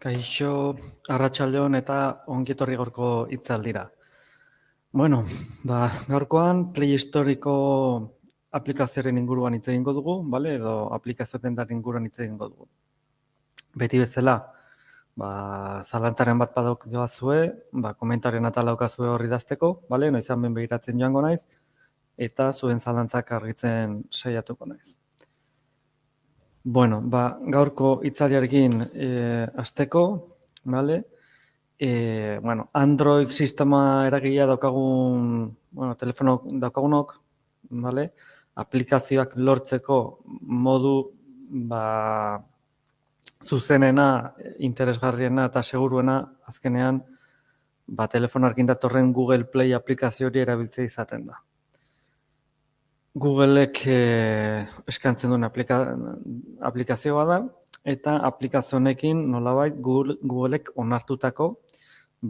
Kaixo, arratsaldeon eta ongi etorri gaurko hitzaldira. Bueno, gaurkoan Play Storeko aplikazioaren inguruan hitz egingo dugu, bale? Edo aplikazio dendaren inguruan hitz egingo dugu. Beti bezala, zalantzaren bat badaukazuezue, komentaren atala daukazue hor idazteko, bale? Noizan ben begiratzen joango naiz eta zuen zalantzak argitzen saiatuko naiz. Bueno, gaurko hitzaldiarekin hasteko, bale? Android sistema eragilea daukagun, telefono daukagunok, bale? Aplikazioak lortzeko modu zuzenena, interesgarriena eta seguruena azkenean telefonoarekin datorren Google Play aplikazio hori erabiltzea izaten da. Googleek eskaintzen duen aplikazioa da, eta aplikazio honekin nolabait Googleek onartutako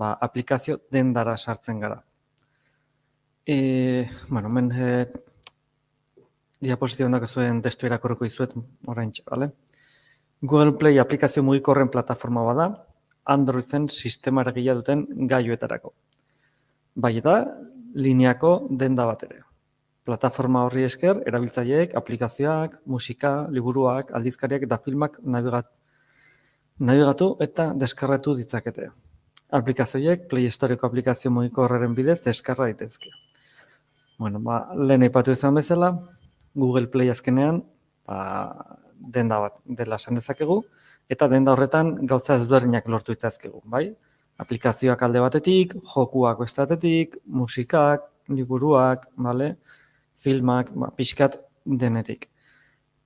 aplikazio dendara sartzen gara. Hemen diapositiban daukazuen testu irakurriko dizuet oraintxe, bale? Google Play aplikazio mugikorren plataforma bada, Androiden sistema eragilea duten gailuetarako. Bai eta lineako denda bat ere. Plataforma horri esker, erabiltzaileek aplikazioak, musika, liburuak, aldizkariak eta filmak nabigatu eta deskargatu ditzakete. Aplikazioek Play Storeko aplikazio mugikorraren bidez deskarga daitezke. Lehen aipatu izan bezala, Google Play azkenean denda bat dela esan dezakegu, eta denda horretan gauza ezberdinak lortu ditzakegu, bai? Aplikazioak alde batetik, jokuak bestetik, musikak, liburuak, bale? Filmak, pixkat denetik.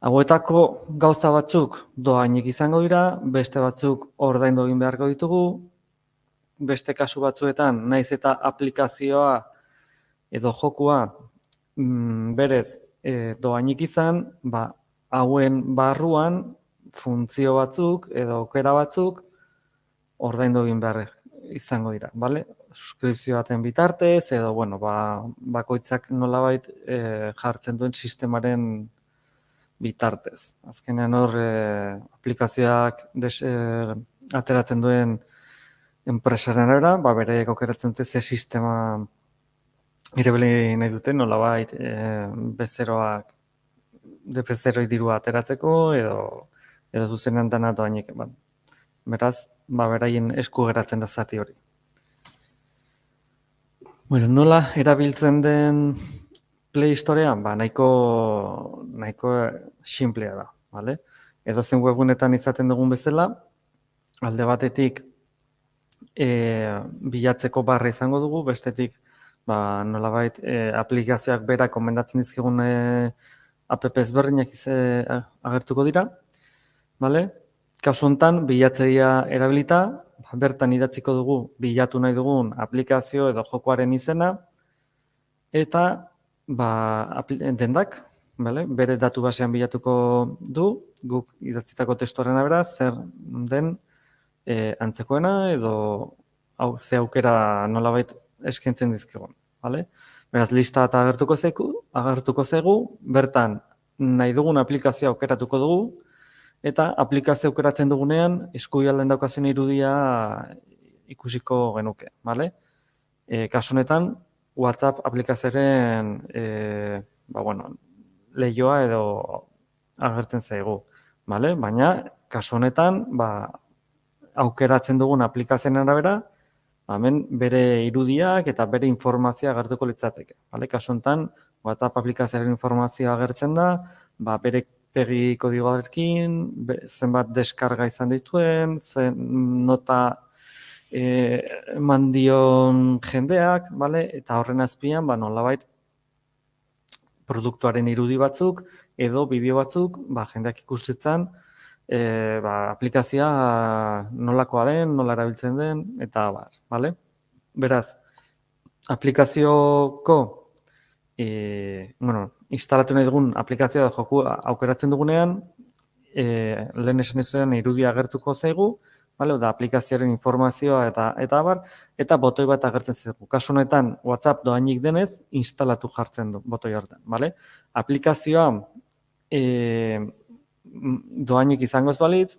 Hauetako gauza batzuk dohainik izango dira, beste batzuk ordaindu egin beharko ditugu, beste kasu batzuetan naiz eta aplikazioa edo jokua berez dohainik izan, hauen barruan funtzio batzuk edo aukera batzuk ordaindu egin behar izango dira, bale? Suskripzio baten bitartez, edo, bakoitzak nolabait jartzen duen sistemaren bitartez. Azkenean hor, aplikazioak ateratzen duen enpresaren era, bereek aukeratzen dute ze sistema erabili nahi duten, nolabait bezeroak, bezeroi dirua ateratzeko, edo zuzenean dana doainik. Beraz, beraien esku geratzen da zati hori. Nola erabiltzen den Play Storea? Nahiko simplea da, bale? Edozein webunetan izaten dugun bezala, alde batetik bilatzeko barra izango dugu, bestetik nolabait aplikazioak berak komendatzen dizkigun app ezberdinak agertuko dira, bale? Kasu honetan, bilatzea erabilita, bertan idatziko dugu bilatu nahi dugun aplikazio edo jokoaren izena, eta dendak, bere datu basean bilatuko du, guk idatzitako testuaren arabera, zer den antzekoena edo ze aukera nolabait eskaintzen dizkigun. Beraz, lista eta agertuko zaigu, bertan nahi dugun aplikazioa aukeratuko dugu, eta aplikazio aukeratzen dugunean, eskuialden daukazuen irudia ikusiko genuke, bale? Kasu honetan, WhatsApp aplikazioaren lehioa edo agertzen zaigu, bale? Baina, kasu honetan, aukeratzen dugun aplikazioen arabera, hemen bere irudiak eta bere informazioa agertuko litzateke, bale? Kasu honetan, WhatsApp aplikazioaren informazioa agertzen da, bere pegi kodigoarekin, zenbat deskarga izan dituen, zen nota eman dion jendeak, eta horren azpian, nolabait produktuaren irudi batzuk edo bideo batzuk, jendeak ikustetzen, aplikazioa nolakoa den, nola erabiltzen den, eta bale? Beraz, aplikazioko instalatu nahi dugun aplikazioa joku aukeratzen dugunean, lehen esan dizuetan irudia agertuko zaigu, da aplikazioaren informazioa eta botoi bat agertzen zaigu. Kasu honetan, WhatsApp doainik denez, instalatu jartzen du botoi horretan. Aplikazioa doainik izango ez balitz,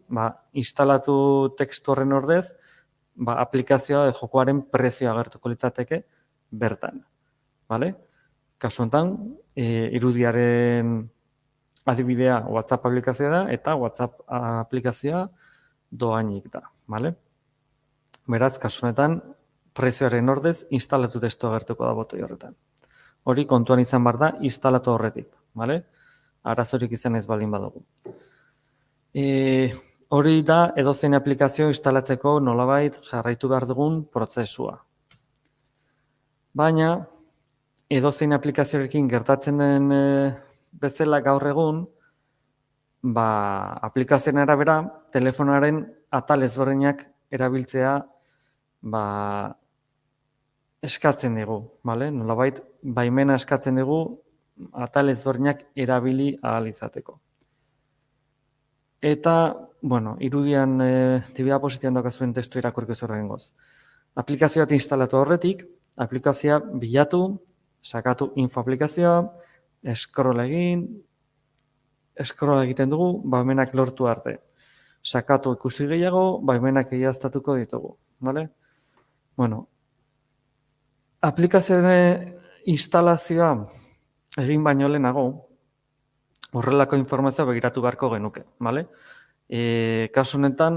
instalatu tekstu horren ordez, aplikazioa jokoaren prezioa agertuko litzateke bertan. Vale? Kasu honetan, irudiaren adibidea WhatsApp aplikazioa da, eta WhatsApp aplikazioa doainik da. Vale? Beraz, kasu honetan, prezioaren ordez, instalatu testu agertuko da botoi horretan. Hori kontuan izan behar da, instalatu horretik. Vale? Arazorik izan ez baldin badugu. Hori da, edozein aplikazio instalatzeko nolabait jarraitu behar dugun prozesua. Baina, edozein aplikaziorekin gertatzen den bezala gaur egun, aplikazioen arabera, telefonaren atal ezberdinak erabiltzea eskatzen dugu. Nolabait, baimena eskatzen dugu atal ezberdinak erabili ahal izateko. Eta, irudian diapositiban daukazuen testu irakurriko zorren goz. Aplikazio bat instalatu horretik, aplikazioa bilatu, sakatu info aplikazioa, scroll egiten dugu, baimenak lortu arte. Sakatu ikusi gehiago, baimenak egiaztatuko ditugu. Aplikazioaren instalazioa egin baino lehenago, horrelako informazioa begiratu beharko genuke. Kasu honetan,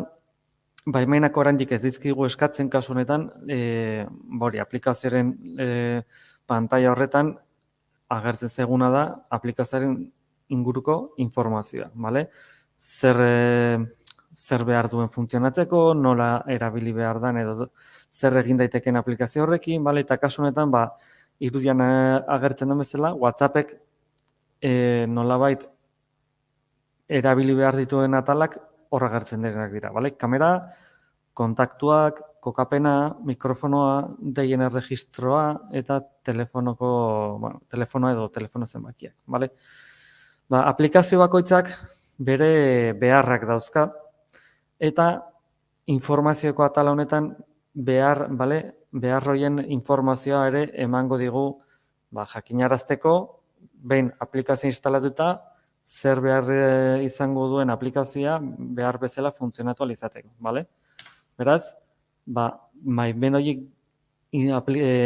baimenak oraindik ez dizkigu eskatzen kasu honetan, aplikazioaren pantaila horretan agertzen zeguna da aplikazioaren inguruko informazioa. Zer behar duen funtzionatzeko, nola erabili behar den edo zer egin daiteken aplikazio horrekin, eta kasu honetan irudian agertzen den bezala, WhatsAppek nolabait erabili behar dituen atalak hor agertzen denak dira. Kamera, kontaktuak, kokapena, mikrofonoa, deien erregistroa eta telefonoa edo telefono zenbakiak. Aplikazio bakoitzak bere beharrak dauzka eta informazioko atala honetan behar horien informazioa ere emango digu jakinarazteko, behin aplikazio instalatuta, zer behar izango duen aplikazioa behar bezala funtzionatu alizateko. Beraz, baimen horiek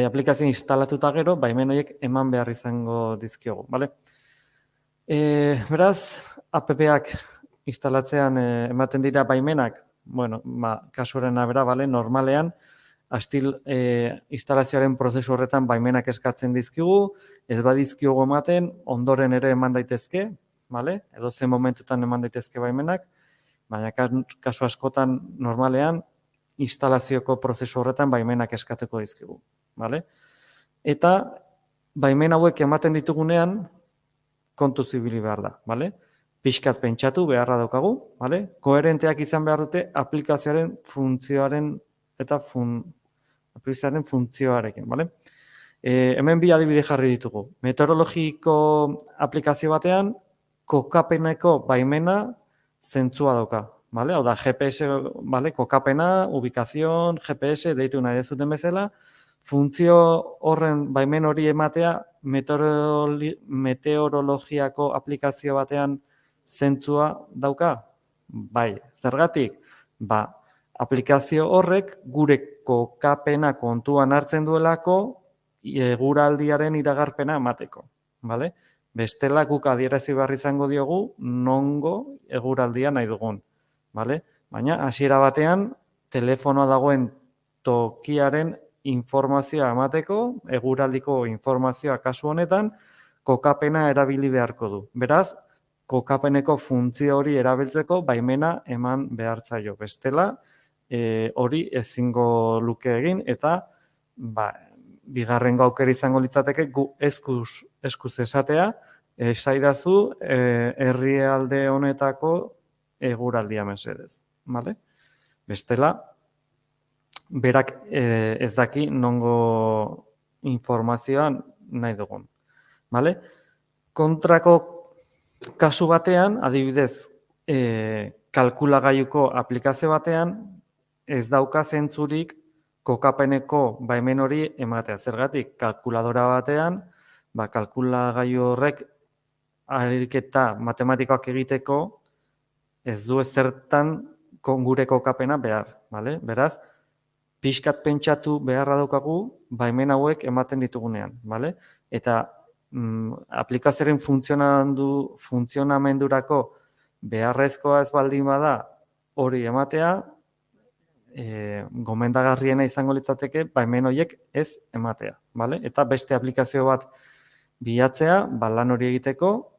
aplikazio instalatuta gero, baimen horiek eman behar izango dizkiogu. Beraz, app-ak instalatzean ematen dira baimenak, kasuaren abera, normalean, instalazioaren prozesu horretan baimenak eskatzen dizkigu, ez badizkigu ematen, ondoren ere eman daitezke, edo zen momentutan eman daitezke baimenak, baina kasu askotan normalean, instalazioko prozesu horretan baimenak eskatuko dizkigu. Eta baimen hauek ematen ditugunean, kontu zibili behar da. Pixkat pentsatu beharra daukagu, koherenteak izan behar dute aplikazioaren funtzioaren eta aplikazioaren funtzioarekin. Hemen bi adibide jarri ditugu. Meteorologiko aplikazio batean, kokapeneko baimena zentzua dauka. Hau da, GPS, kokapena, ubikazion, GPS, deitu nahi dezuten bezala, funtzio horren baimen hori ematea meteorologiako aplikazio batean zentzua dauka? Bai, zergatik? Aplikazio horrek gure kokapena kontuan hartzen duelako eguraldiaren iragarpena emateko. Bestela guk adierazi behar izango diogu nongo eguraldia nahi dugun. Baina, hasiera batean, telefonoa dagoen tokiaren informazioa emateko, eguraldiko informazioa kasu honetan, kokapena erabili beharko du. Beraz, kokapeneko funtzio hori erabiltzeko baimena eman behar zaio. Bestela, hori ezingo luke egin eta bigarrengo aukera izango litzateke gu eskuz esatea, esaidazu herrialde honetako eguraldia mesedez. Bestela, berak ez daki nongo informazioa nahi dugun. Kontrako kasu batean, adibidez, kalkulagailuko aplikazio batean, ez dauka zentzurik kokapeneko baimen hori ematea. Zergatik, kalkuladora batean, kalkulagailu horrek ariketa matematikoak egiteko ez du ezertan gure kokapena behar, bale? Beraz, pixkat pentsatu beharra daukagu baimen hauek ematen ditugunean, bale? Eta aplikazioaren funtzionamendurako beharrezkoa ez baldin bada hori ematea, gomendagarriena izango litzateke baimen horiek ez ematea, bale? Eta beste aplikazio bat bilatzea, lan hori egiteko,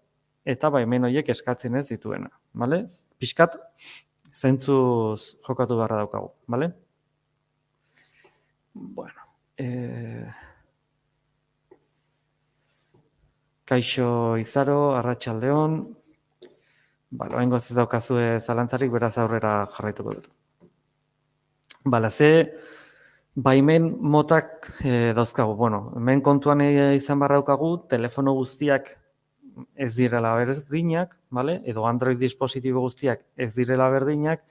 eta baimen horiek eskatzen ez dituena, bale? Pixkat, zentzuz jokatu beharra daukagu, bale? Bueno, kaixo Izaro, arratsaldeon. Oraingoz ez daukazue zalantzarik, beraz aurrera jarraituko dut. Ze baimen motak dauzkagu. Hemen kontuan izan barra daukagu, telefono guztiak ez direla berdinak, edo Android dispositibo guztiak ez direla berdinak,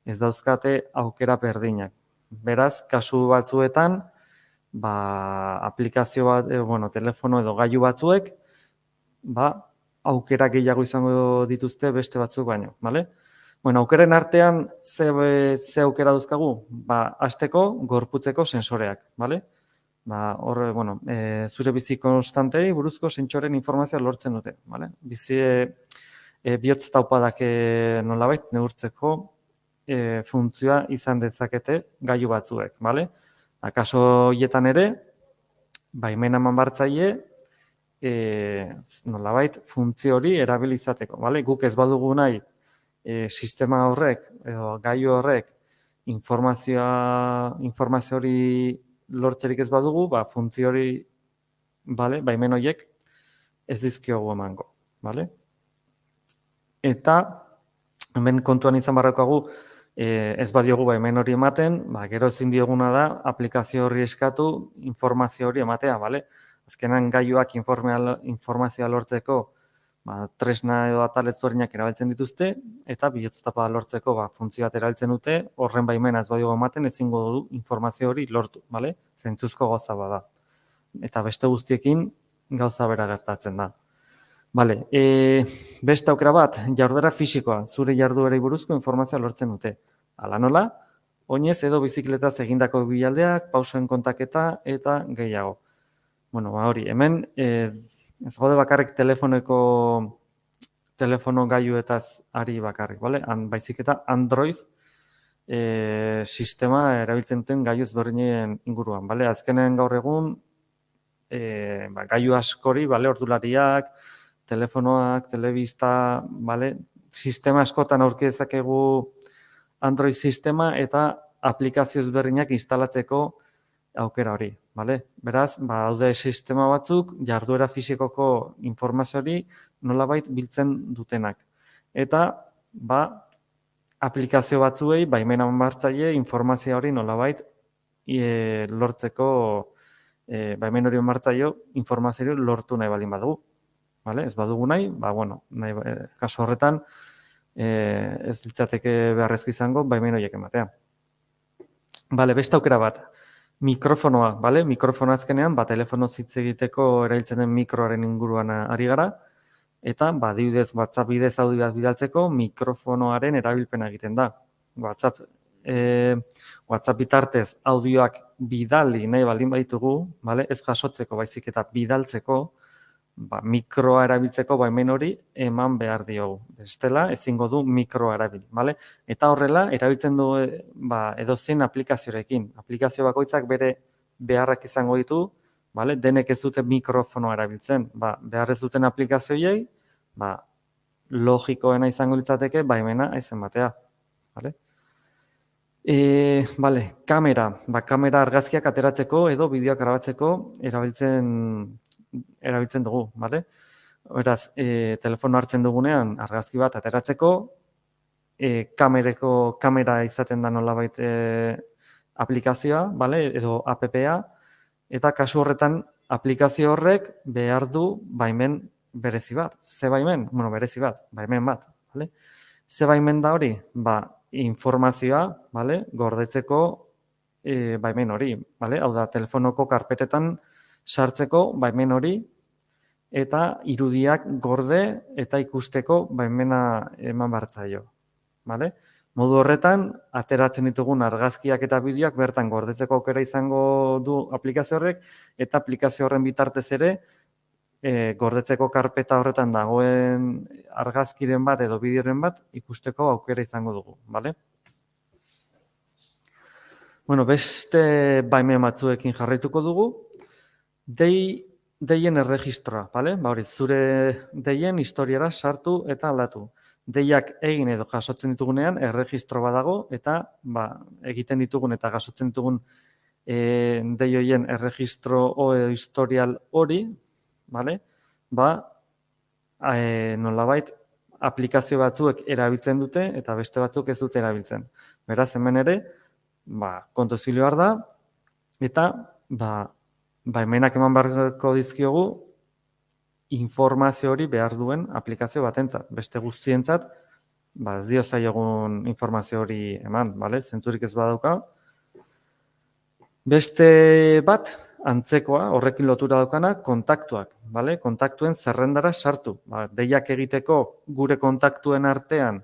ez dauzkate aukera berdinak. Beraz, kasu batzuetan, aplikazio bat, telefono edo gailu batzuek, aukera gehiago izango dituzte beste batzuk baino, bale? Aukeren artean ze aukera dauzkagu? Hasteko gorputzeko sensoreak, bale? Zure bizi konstantei buruzko sentsoren informazioa lortzen dute, bale? Bihotz taupadak nolabait neurtzeko funtzioa izan dezakete gailu batzuek, bale? Kaso hietan ere, baimen eman bartzaile, nolabait funtzio hori erabilizateko, bale? Guk ez badugu nahi sistema horrek edo gailu horrek informazio hori lortzerik ez badugu, funtzio hori, baimen horiek ez dizkiogu emango, bale? Eta hemen kontuan izan barraukagu ez badiogu baimen hori ematen, gero ezin dioguna da aplikazio horri eskatu informazio hori ematea, bale? Azkenan gailuak informazioa lortzeko tresna edo atal ezberdinak erabiltzen dituzte, eta bihotz tapa lortzeko funtzio bat erabiltzen dute, horren baimena ez badiogu ematen ezingo du informazio hori lortu, bale? Zentzuzko gauza bada. Eta beste guztiekin gauza bera gertatzen da. Bale, beste aukera bat, jarduera fisikoa, zure jarduerei buruzko informazioa lortzen dute. Hala nola, oinez edo bizikletaz egindako bilaldeak, pausen kontaketa eta gehiago. Hori, hemen ez gaude bakarrik telefono gailuetaz ari bakarrik, bale? Baizik eta Android sistema erabiltzen duten gailu ezberdinen inguruan, bale? Azkenen gaur egun gailu askori, bale, ordulariak, telefonoak, telebista, bale, sistema askotan aurki dezakegu Android sistema eta aplikazio ezberdinak instalatzeko aukera hori, bale? Beraz, daude sistema batzuk jarduera fisikoko informazio hori nolabait biltzen dutenak. Eta, aplikazio batzuei baimena eman informazio hori nolabait lortzeko baimen hori eman informazio hori lortu nahi baldin badugu. Ez badugu nahi, kasu horretan ez litzateke beharrezko izango baimen horiek ematea. Beste aukera bat, mikrofonoa, mikrofono azkenean, telefono hitz egiteko erabiltzen den mikroaren inguruan ari gara, eta adibidez WhatsApp bidez audio bat bidaltzeko mikrofonoaren erabilpena egiten da. WhatsApp bitartez audioak bidali nahi baldin baditugu, ez jasotzeko baizik eta bidaltzeko, mikroa erabiltzeko baimen hori eman behar diogu. Bestela, ezingo du mikroa erabili. Eta horrela, erabiltzen du edozein aplikaziorekin. Aplikazio bakoitzak bere beharrak izango ditu, denek ez dute mikrofonoa erabiltzen. Behar ez duten aplikazioiei, logikoena izango litzateke baimena ez ematea. Kamera. Kamera argazkiak ateratzeko edo bideoak grabatzeko erabiltzen dugu, bale? Beraz, telefono hartzen dugunean argazki bat ateratzeko, kamera izaten da nolabait aplikazioa, bale? Edo app-a, eta kasu horretan aplikazio horrek behar du baimen berezi bat. Ze baimen? Berezi bat, baimen bat, bale? Ze baimen da hori? Informazioa, bale? Gordetzeko baimen hori, bale? Hau da, telefonoko karpetetan sartzeko baimen hori eta irudiak gorde eta ikusteko baimena eman bartzaio. Vale? Modu horretan, ateratzen ditugun argazkiak eta bideoak bertan gordetzeko aukera izango du aplikazio horrek, eta aplikazio horren bitartez ere, gordetzeko karpeta horretan dagoen argazkiren bat edo bideoren bat ikusteko aukera izango dugu. Vale? Bueno, beste baimen batzuekin jarraituko dugu. Deien erregistroa, vale? Ba hori, zure deien historiara sartu eta aldatu. Deiak egin edo jasotzen ditugunean erregistro badago eta egiten ditugun eta jasotzen ditugun dei horien erregistro historial hori, vale? Nolabait aplikazio batzuek erabiltzen dute eta beste batzuk ez dute erabiltzen. Beraz, hemen ere, kontu zilu behar da, eta baimenak eman beharko dizkiogu informazio hori behar duen aplikazio batentzat. Beste guztientzat, ez dio zaiogun informazio hori eman, zentzurik ez badauka. Beste bat, antzekoa, horrekin lotura daukana, kontaktuak. Kontaktuen zerrendara sartu. Deiak egiteko gure kontaktuen artean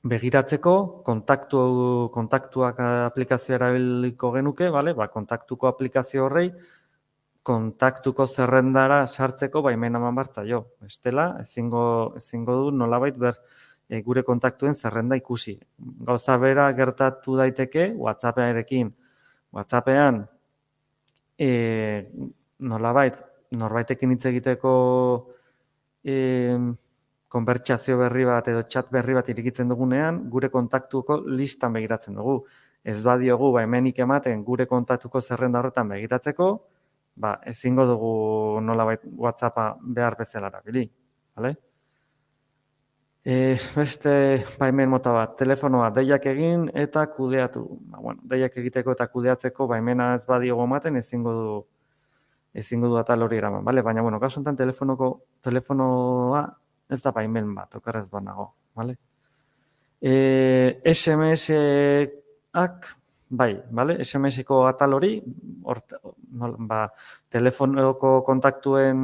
begiratzeko, kontaktuak aplikazioa erabiliko genuke, kontaktuko aplikazio horrei, kontaktuko zerrendara sartzeko baimena eman behar zaio. Bestela, ezingo du nolabait gure kontaktuen zerrenda ikusi. Gauza bera gertatu daiteke WhatsApparekin. WhatsAppean nolabait norbaitekin hitz egiteko konbertsazio berri bat edo chat berri bat irikitzen dugunean, gure kontaktuko listan begiratzen dugu. Ez badiogu baimenik ematen gure kontaktuko zerrenda horretan begiratzeko, ezingo dugu nolabait WhatsAppa behar bezala erabili. Beste baimen mota bat, telefonoa deiak egin eta kudeatu. Deiak egiteko eta kudeatzeko baimena ez badiogu ematen ezingo du atal hori eraman. Baina, kasu honetan telefonoa ez da baimen bat, okerrez banago. SMS-ak, SMS-ko atal hori, telefonoko kontaktuen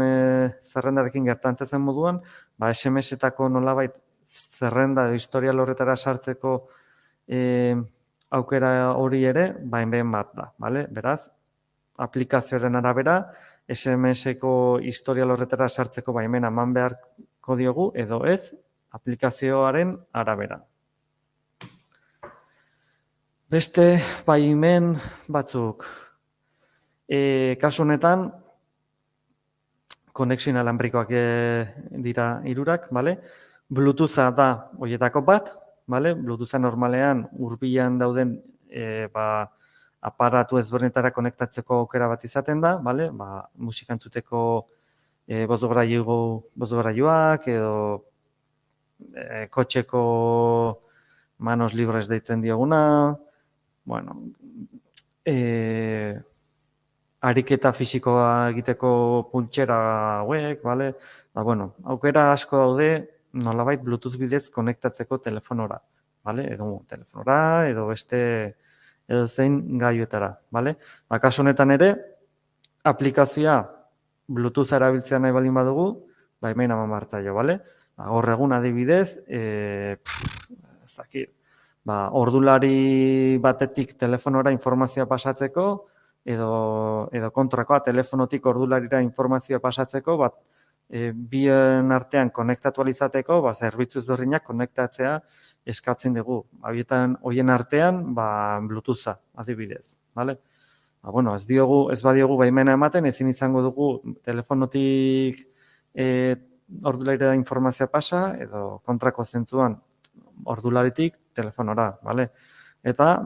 zerrendarekin gertantzen moduan, SMS-etako nolabait zerrenda edo historial horretara sartzeko aukera hori ere, baimen bat da. Beraz, aplikazioaren arabera, SMS-eko historial horretara sartzeko baimena eman beharko diogu edo ez aplikazioaren arabera. Beste baimen batzuk. Kasu honetan, konexio inalanbrikoak dira hirurak, Bluetootha da horietako bat, Bluetootha normalean hurbilan dauden aparatu ezberdinetara konektatzeko aukera bat izaten da, musika entzuteko bozgorailuak edo kotxeko manos libres deitzen dioguna, ariketa fisikoa egiteko puntxera hauek, aukera asko daude nolabait Bluetooth bidez konektatzeko telefonora, edo beste edo zein gailuetara, Kasu honetan ere, aplikazioa Bluetooth erabiltzea nahi baldin badugu, baimena eman behar zaio, Gaur egun adibidez, ordulari batetik telefonora informazioa pasatzeko, edo kontrakoa, telefonotik ordularira informazioa pasatzeko, bien artean konektatu alizateko, zerbitzu ezberdinak konektatzea eskatzen dugu. Horien artean, Bluetootha, adibidez. Ez badiogu baimena ematen, ezin izango dugu telefonotik ordularira informazioa pasa, edo kontrako zentzuan ordularitik telefonora. Eta,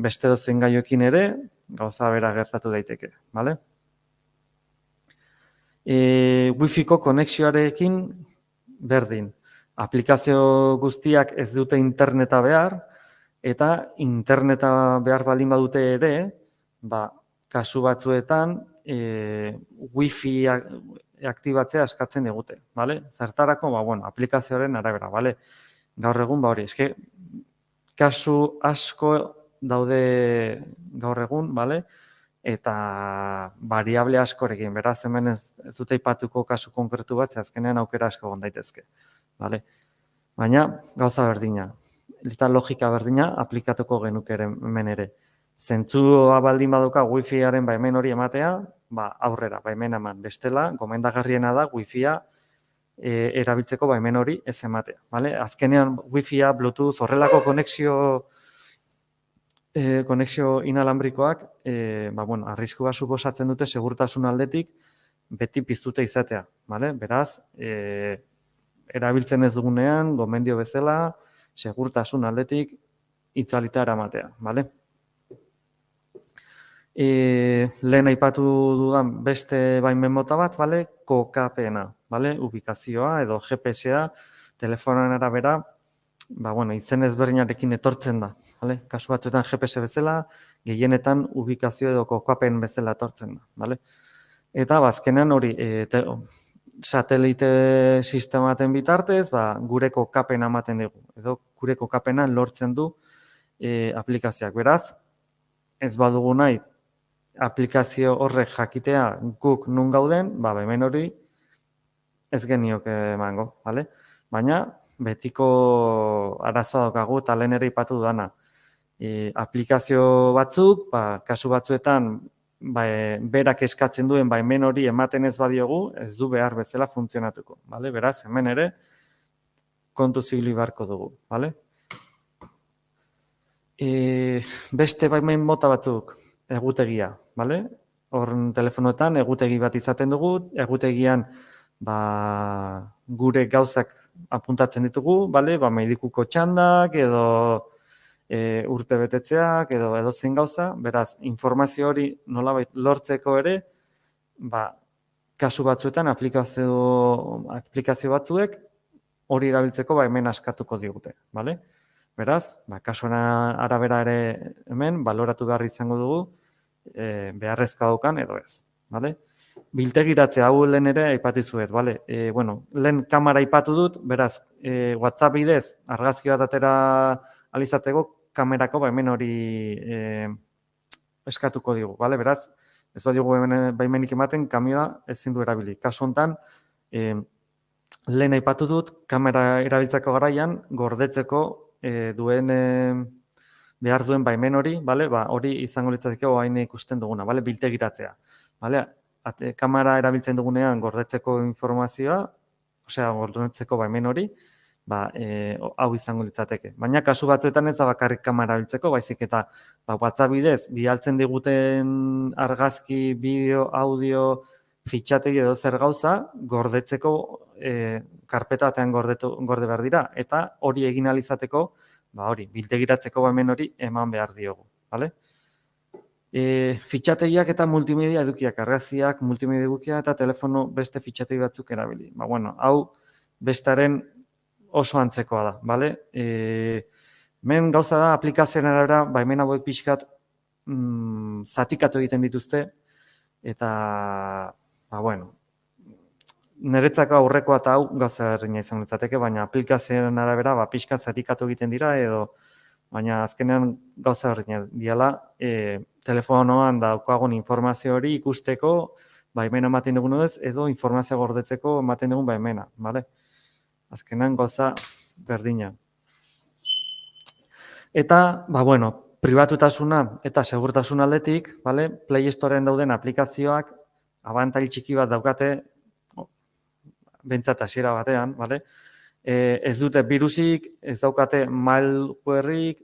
beste dozen gaioekin ere, gauza bera gertatu daiteke. Wi-Fiko konexioarekin berdin. Aplikazio guztiak ez dute interneta behar, eta interneta behar baldin badute ere, kasu batzuetan Wi-Fi aktibatzea eskatzen digute. Zertarako, aplikazioaren arabera. Gaur egun, hori, kasu asko daude gaur egun, eta variable askorekin, beraz hemen ez dute aipatuko kasu konkretu bat, azkenean aukera asko egon daitezke. Baina gauza berdina, eta logika berdina aplikatuko genuke hemen ere. Zentzua baldin baduka wifiaren baimen hori ematea, aurrera baimen eman. Bestela, gomendagarriena da wifia erabiltzeko baimen hori ez ematea. Vale? Azkenean wifia, bluetooth, horrelako konexio inalambrikoak arriskua suposatzen dute segurtasun aldetik beti piztuta izatea. Vale? Beraz, erabiltzen ez dugunean, gomendio bezala, segurtasun aldetik itzalita eramatea. Vale? Lehen aipatu dudan beste baimen mota bat, vale? Kokapena, vale? Ubikazioa edo GPS-a, telefonoen arabera, izen ezberdinarekin etortzen da. Vale? Kasu batzuetan GPS bezala, gehienetan ubikazio edo kokapen bezala etortzen da. Vale? Eta azkenean hori, satelite sistematen bitartez, gure kokapena ematen dugu. Edo gure kokapena lortzen du aplikazioak. Beraz, ez badugu nahi, aplikazio horrek jakitea guk nun gauden, hemen hori ez genioke emango, vale? Baina betiko arazoa daukagu eta lehen ere aipatu dana. Aplikazio batzuk, kasu batzuetan berak eskatzen duen baimen hori ematen ez badiogu, ez du behar bezala funtzionatuko, vale? Beraz, hemen ere kontu zibili beharko dugu, vale? Beste baimen mota batzuk, egutegia, bale? Hor telefonoetan egutegi bat izaten dugu, egutegian gure gauzak apuntatzen ditugu, bale? Medikuko txandak edo urte betetzeak edo edozein gauza, beraz, informazio hori nolabait lortzeko ere, kasu batzuetan aplikazio batzuek hori erabiltzeko hemen askatuko digute, bale? Beraz, kasuan arabera ere hemen, baloratu behar izango dugu, beharrezkoa daukan edo ez. Vale? Biltegiratzea hau lehen ere aipatizuet. Vale? Lehen kamera aipatu dut, beraz, WhatsApp bidez argazki bat atera alizateko kamerako baimen hori eskatuko digu. Vale? Beraz, ez badigu baimenik ematen, kamera ezin du erabili. Kasu honetan, lehen aipatu dut, kamera erabiltzeko garaian gordetzeko behar duen baimen hori, hori izango litzateke hain ikusten duguna, biltegiratzea. Kamera erabiltzen dugunean gordetzeko informazioa, gordetzeko baimen hori, hau izango litzateke. Baina kasu batzuetan ez da bakarrik kamera erabiltzeko, baizik eta WhatsApp bidez, bialtzen diguten argazki, bideo, audio, fitxategi edo zer gauza, gordetzeko karpeta batean gorde behar dira, eta hori egin alizateko, biltegiratzeko baimen hori eman behar diogu. Fitxategiak eta multimedia edukiak, argazkiak, multimedia edukiak eta telefono beste fitxategi batzuk erabili. Hau bestaren oso antzekoa da. Hemen gauza da, aplikazioen arabera, baimen hauek pixkat zatikatu egiten dituzte, eta, niretzako aurrekoa eta hau gauza berdina izan litzateke, baina aplikazioen arabera pixkat zatikatu egiten dira, baina azkenean gauza berdina diala, telefonoan daukagun informazio hori ikusteko baimena ematen dugun ez, edo informazio gordetzeko ematen dugun baimena. Azkenean gauza berdina. Eta, pribatutasuna eta segurtasun aldetik, Play Storeen dauden aplikazioak abantail txiki bat daukate, bentsat hasiera batean, ez dute birusik, ez daukate malwarerik,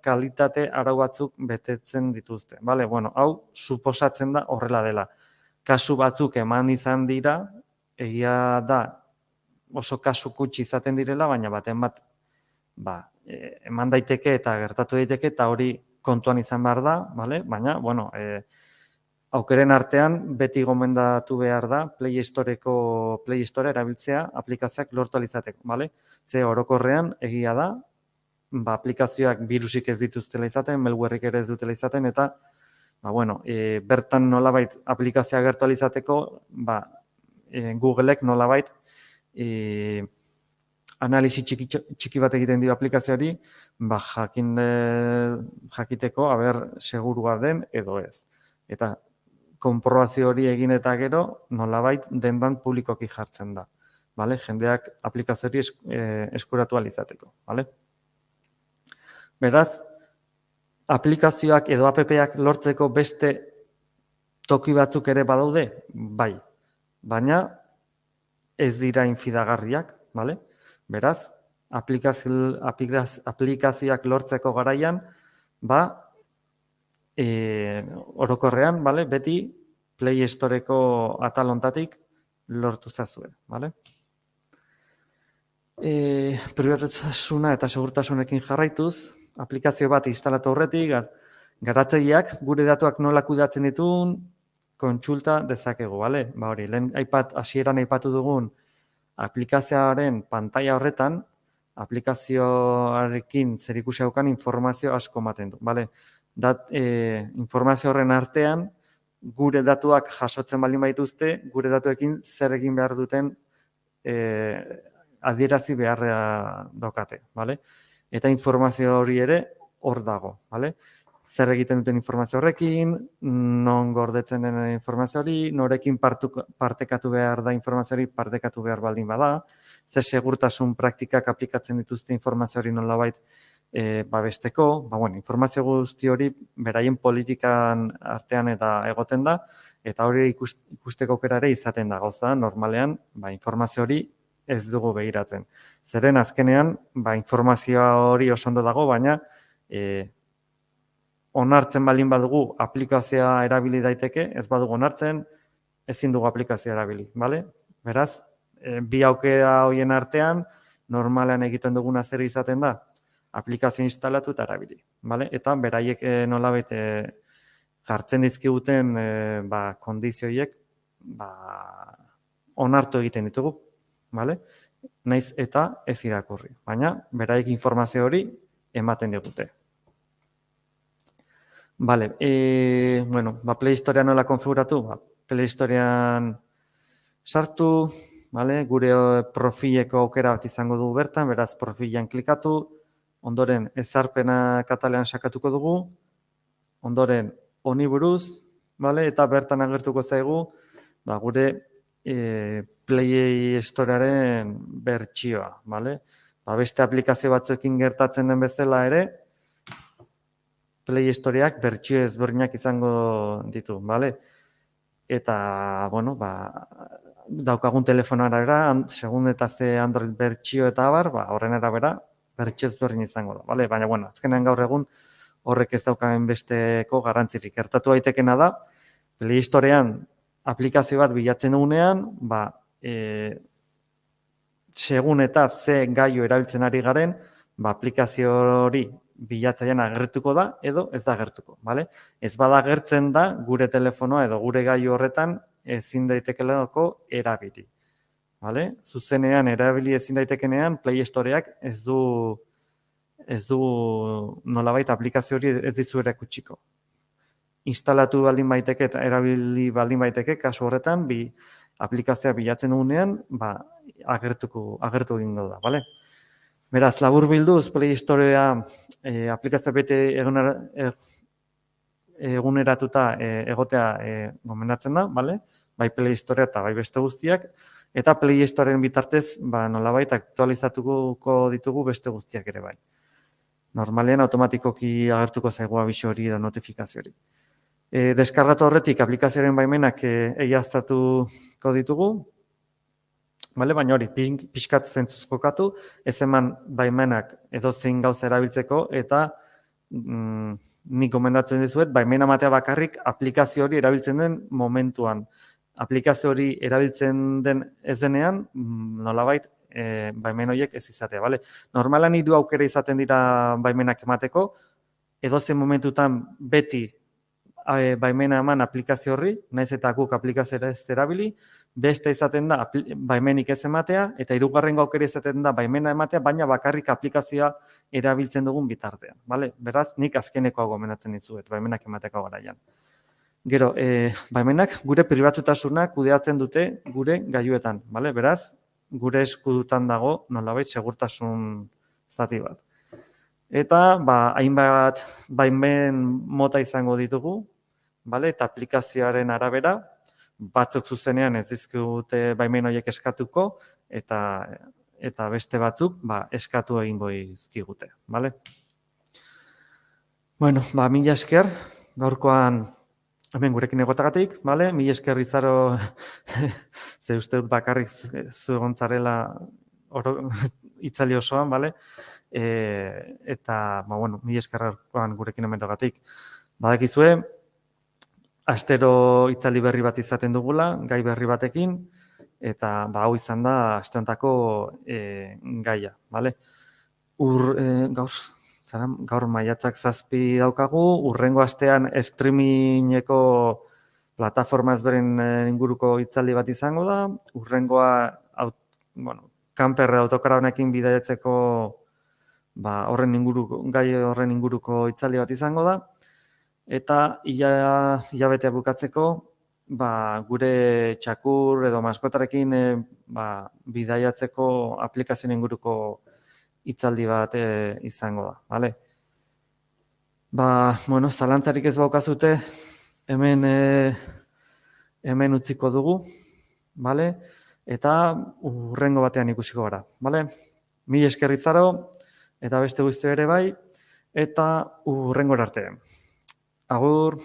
kalitate arau batzuk betetzen dituzte. Hau, suposatzen da horrela dela. Kasu batzuk eman izan dira, egia da oso kasu kutsi izaten direla, baina baten bat eman daiteke eta gertatu daiteke, eta hori kontuan izan behar da, baina, aukeren artean beti gomendatu behar da Play Store erabiltzea aplikazioak lortu alizateko. Ze orokorrean egia da, aplikazioak virusik ez dituztela izaten, malwarerik ere ez dutela izaten, eta bertan nolabait aplikazioa gertu alizateko, Googleek nolabait analisi txiki bat egiten dio aplikazioari, jakiteko segurua den edo ez. Eta konprobazio hori egin eta gero, nolabait dendan publikoki jartzen da. bale? Jendeak aplikazio hori eskuratu ahal izateko, bale? Beraz, aplikazioak edo app-ak lortzeko beste toki batzuk ere badaude, bai, baina ez dira infidagarriak, bale? Beraz, aplikazioak lortzeko garaian, ba, orokorrean, bale, beti Play Storeko atal honetatik lortu zazue, bale? Pribatutasuna eta segurtasunekin jarraituz, aplikazio bat instalatu horretik, garatzaileak gure datuak nola kudeatzen dituen kontsulta dezakegu, bale? Ba hori, lehen hasieran aipatu dugun aplikazioaren pantaila horretan, aplikazioarekin zerikusi daukan informazio asko ematen du, bale? Informazio horren artean, gure datuak jasotzen baldin baituzte, gure datuekin zer egin behar duten adierazi beharra daukate, bale? Eta informazio hori ere hor dago, bale? Zer egiten duten informazio horrekin, non gordetzen den informazio hori, norekin partekatu behar da informazio hori, partekatu behar baldin bada, zer segurtasun praktikak aplikatzen dituzte informazio hori nolabait babesteko, bueno, informazio guzti hori beraien politikan artean eta egoten da, eta hori ikusteko aukera ere izaten da gauza, normalean, informazio hori ez dugu begiratzen. Zeren azkenean, informazioa hori oso ondo dago, baina onartzen baldin badugu aplikazioa erabili daiteke, ez badugu onartzen, ezin dugu aplikazioa erabili, bale? Beraz, bi aukera horien artean, normalean egiten duguna zer izaten da, aplikazio instalatu eta erabili, bale? Eta beraiek nolabait jartzen dizkiguten kondizioiek onartu egiten ditugu, bale? Naiz eta ez irakurri, baina beraiek informazio hori ematen digute. Bale, Play Storea nola konfiguratu? Play Storean sartu, gure profileko aukera bat izango dugu bertan, beraz profilean klikatu, ondoren ezarpena katalean sakatuko dugu, ondoren honi buruz, eta bertan agertuko zaigu gure Play Storearen bertsioa. Beste aplikazio batzuekin gertatzen den bezala ere, Play Storeak bertsio ezberdinak izango ditu, eta, daukagun telefonara era, segun eta ze Android bertsio eta abar, horren arabera, bertsio ezberdin izango da, baina, azkenean gaur egun horrek ez daukagen besteko garrantzirik. Gertatu daitekena da, Play Storean aplikazio bat bilatzen dugunean, segun eta ze gaio erabiltzen ari garen, aplikazio hori bilatzailean agertuko da edo ez da agertuko, Ez bada agertzen da gure telefonoa edo gure gailu horretan ezin daitekelako erabili, Zuzenean erabili ezin daitekenean Play Storeak ez du nolabait aplikazio hori ez dizu erakutsiko. Instalatu baldin baiteke eta erabili baldin baiteke, kasu horretan, aplikazioa bilatzen dugunean, agertu egingo da, Beraz, labur bilduz, Play Storea aplikazioa bete eguneratuta egotea gomendatzen da, bai Play Storea eta bai beste guztiak, eta Play Storeen bitartez nolabait aktualizatuko ditugu beste guztiak ere bai. Normalean automatikoki agertuko zaigu abisu hori edo notifikazio hori. Deskargatu horretik aplikazioaren baimenak egiaztatuko ditugu, baina hori, pixkat zentzuz jokatu, ez eman baimenak edozein gauza erabiltzeko, eta nik gomendatzen dizuet, baimena matea bakarrik aplikazio hori erabiltzen den momentuan. Aplikazio hori erabiltzen den ez denean, nolabait, baimen horiek ez izatea, Normalan hiru aukera izaten dira baimenak emateko, edozein momentutan beti baimena eman aplikazio horri, naiz eta guk aplikazioa ez erabili, beste izaten da baimenik ez ematea, eta hirugarrengo aukera izaten da baimena ematea, baina bakarrik aplikazioa erabiltzen dugun bitartean. Beraz, nik azkeneko gomendatzen dizuet, baimenak emateko garaian. Gero, baimenak gure pribatutasuna kudeatzen dute gure gailuetan. Beraz, gure eskudutan dago nolabait segurtasun zati bat. Eta, hainbat baimen mota izango ditugu, eta aplikazioaren arabera, batzuk zuzenean ez dizkigute baimen horiek eskatuko, eta beste batzuk eskatu egingo dizkigute, bale? Bueno, mila esker, gaurkoan hemen gurekin egotagatik, bale? Mila esker Izaro, ze uste dut bakarrik zu gontzarela itzali osoan, bale? Eta, bueno, mila esker gaurkoan gurekin hemen egotagatik. Badakizue, astero itzali berri bat izaten dugula, gai berri batekin, eta hau izan da aste hontako gaia, bale? Gaur maiatzak 7 daukagu, urrengo astean streamingeko plataforma ezberen inguruko itzaldi bat izango da, urrengoa kanper autokara honekin bidaiatzeko gai horren inguruko itzaldi bat izango da, eta hilabetea bukatzeko gure txakur edo maskotarekin bidaiatzeko aplikazioen inguruko itzaldi bat izango da, bale? Bueno, zalantzarik ez baukazute, hemen utziko dugu, bale? Eta urrengo batean ikusiko gara, bale? Mila esker Izaro, eta beste guzti ere bai, eta urrengora arte. Agur!